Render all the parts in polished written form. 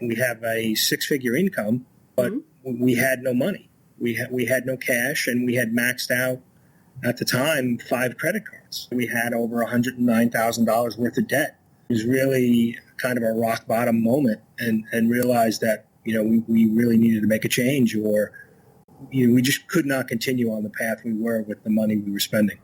We have a six-figure income, but we had no money. We had no cash, and we had maxed out, at the time, 5 credit cards. We had over $109,000 worth of debt. It was really kind of a rock bottom moment, and realized that, we really needed to make a change, or we just could not continue on the path we were with the money we were spending.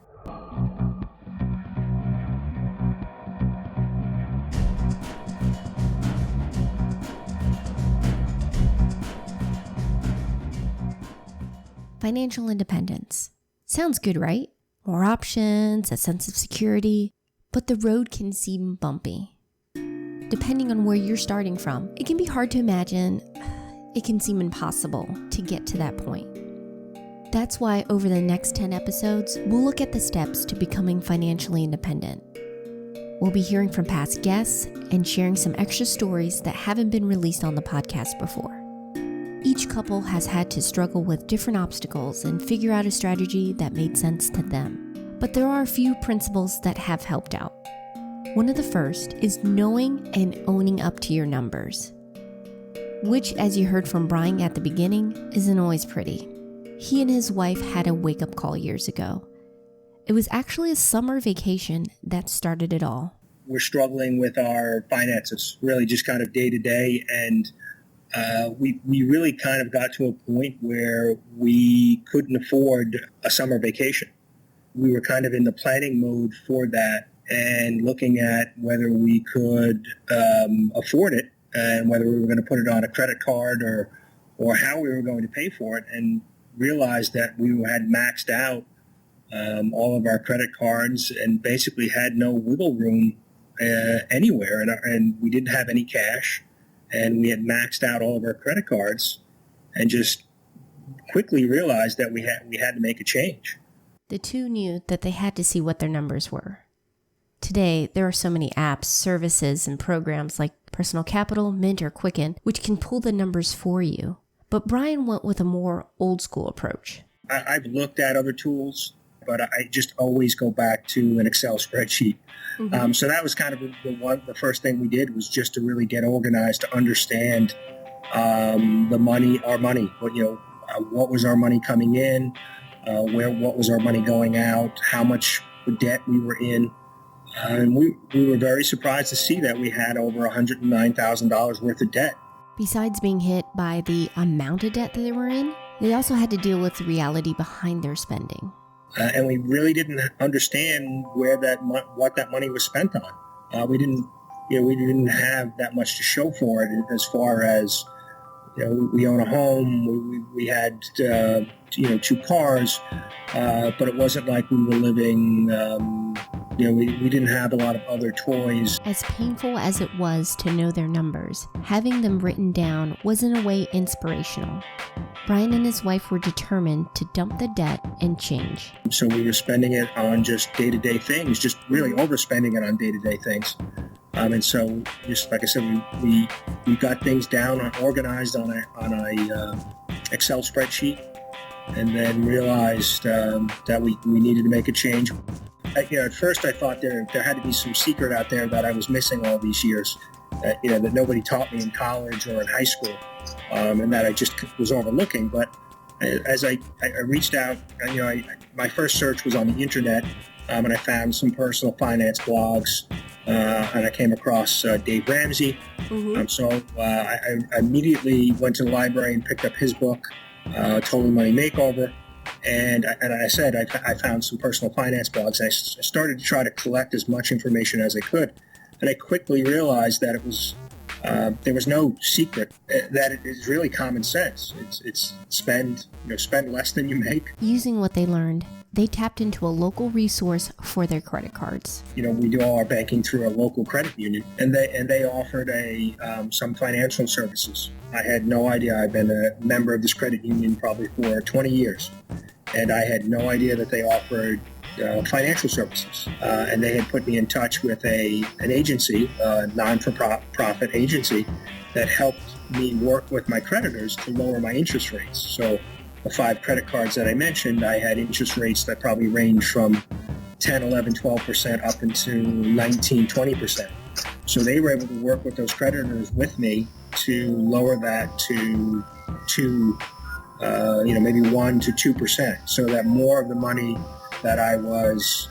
Financial independence. Sounds good, right? More options, a sense of security, but the road can seem bumpy. Depending on where you're starting from, it can be hard to imagine. It can seem impossible to get to that point. That's why over the next 10 episodes, we'll look at the steps to becoming financially independent. We'll be hearing from past guests and sharing some extra stories that haven't been released on the podcast before. Each couple has had to struggle with different obstacles and figure out a strategy that made sense to them. But there are a few principles that have helped out. One of the first is knowing and owning up to your numbers, which, as you heard from Brian at the beginning, isn't always pretty. He and his wife had a wake-up call years ago. It was actually a summer vacation that started it all. We're struggling with our finances, really just kind of day to day, and we really kind of got to a point where we couldn't afford a summer vacation. We were kind of in the planning mode for that and looking at whether we could afford it and whether we were going to put it on a credit card or how we were going to pay for it, and realized that we had maxed out all of our credit cards and basically had no wiggle room anywhere, and we didn't have any cash. And we had maxed out all of our credit cards, and just quickly realized that we had to make a change. The two knew that they had to see what their numbers were. Today, there are so many apps, services, and programs like Personal Capital, Mint, or Quicken, which can pull the numbers for you. But Brian went with a more old-school approach. I've looked at other tools, but I just always go back to an Excel spreadsheet. Mm-hmm. So that was kind of the first thing we did, was just to really get organized, to understand our money. What was our money coming in, what was our money going out, how much debt we were in. And we were very surprised to see that we had over $109,000 worth of debt. Besides being hit by the amount of debt that they were in, they also had to deal with the reality behind their spending. And we really didn't understand what that money was spent on. We didn't have that much to show for it, as far as, we own a home, we had 2 cars, but it wasn't like we were living, we didn't have a lot of other toys. As painful as it was to know their numbers, having them written down was in a way inspirational. Brian and his wife were determined to dump the debt and change. So we were spending it on just day-to-day things, just really overspending it on day-to-day things. And so, just like I said, we got things down, organized on a Excel spreadsheet, and then realized that we needed to make a change. At first I thought there had to be some secret out there that I was missing all these years, that nobody taught me in college or in high school, and that I just was overlooking. But as I reached out, my first search was on the internet, and I found some personal finance blogs, and I came across Dave Ramsey. Mm-hmm. So I immediately went to the library and picked up his book, Total Money Makeover. And I said I found some personal finance blogs. I started to try to collect as much information as I could. And I quickly realized that there was no secret, that it is really common sense. It's spend less than you make. Using what they learned, they tapped into a local resource for their credit cards. We do all our banking through a local credit union, and they offered some financial services. I had no idea. I've been a member of this credit union probably for 20 years, and I had no idea that they offered financial services. And they had put me in touch with an agency, a non-for-profit agency, that helped me work with my creditors to lower my interest rates. So the 5 credit cards that I mentioned, I had interest rates that probably range from 10, 11, 12% up into 19, 20%. So they were able to work with those creditors with me to lower that to maybe 1% to 2%, so that more of the money that I was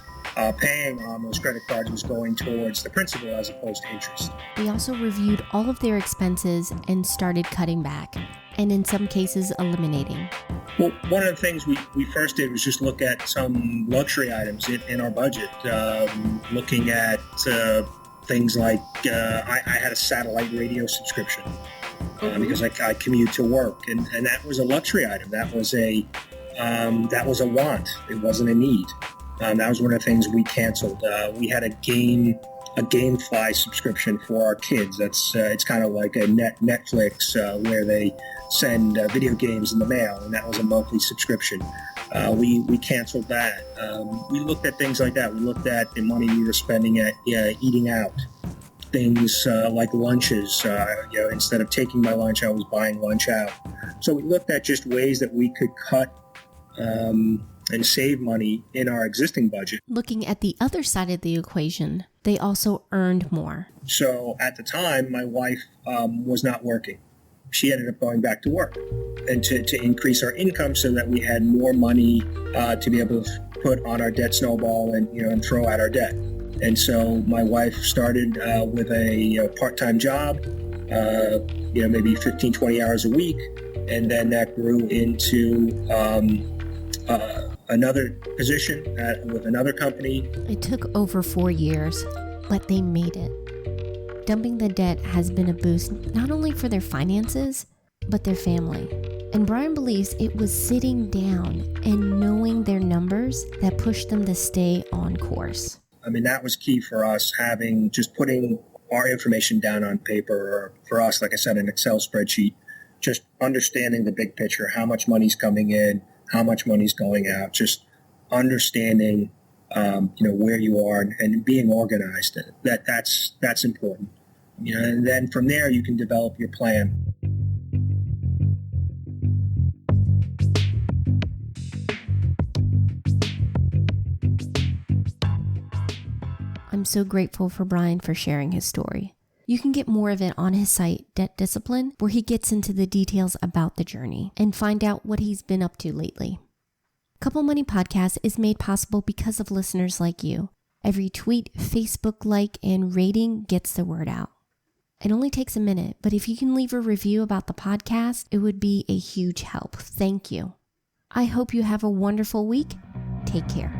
paying on those credit cards was going towards the principal as opposed to interest. They also reviewed all of their expenses and started cutting back, and in some cases eliminating. Well, one of the things we first did was just look at some luxury items in our budget, looking at things like I had a satellite radio subscription because I commute to work, and that was a luxury item. That was a want. It wasn't a need. That was one of the things we canceled. We had a GameFly subscription for our kids. It's kind of like a Netflix where they send video games in the mail, and that was a monthly subscription. We canceled that. We looked at things like that. We looked at the money we were spending at eating out. Things like lunches. Instead of taking my lunch, I was buying lunch out. So we looked at just ways that we could cut and save money in our existing budget. Looking at the other side of the equation, they also earned more. So at the time, my wife was not working. She ended up going back to work, and to increase our income so that we had more money to be able to put on our debt snowball and throw out our debt. And so my wife started with a part-time job, maybe 15, 20 hours a week. And then that grew into another position with another company. It took over 4 years, but they made it. Dumping the debt has been a boost not only for their finances, but their family. And Brian believes it was sitting down and knowing their numbers that pushed them to stay on course. I mean, that was key for us, just putting our information down on paper, or for us, like I said, an Excel spreadsheet, just understanding the big picture, how much money's coming in, how much money's going out, just understanding, where you are and being organized. That's important. And then from there, you can develop your plan. I'm so grateful for Brian for sharing his story. You can get more of it on his site, Debt Discipline, where he gets into the details about the journey and find out what he's been up to lately. Couple Money Podcast is made possible because of listeners like you. Every tweet, Facebook like, and rating gets the word out. It only takes a minute, but if you can leave a review about the podcast, it would be a huge help. Thank you. I hope you have a wonderful week. Take care.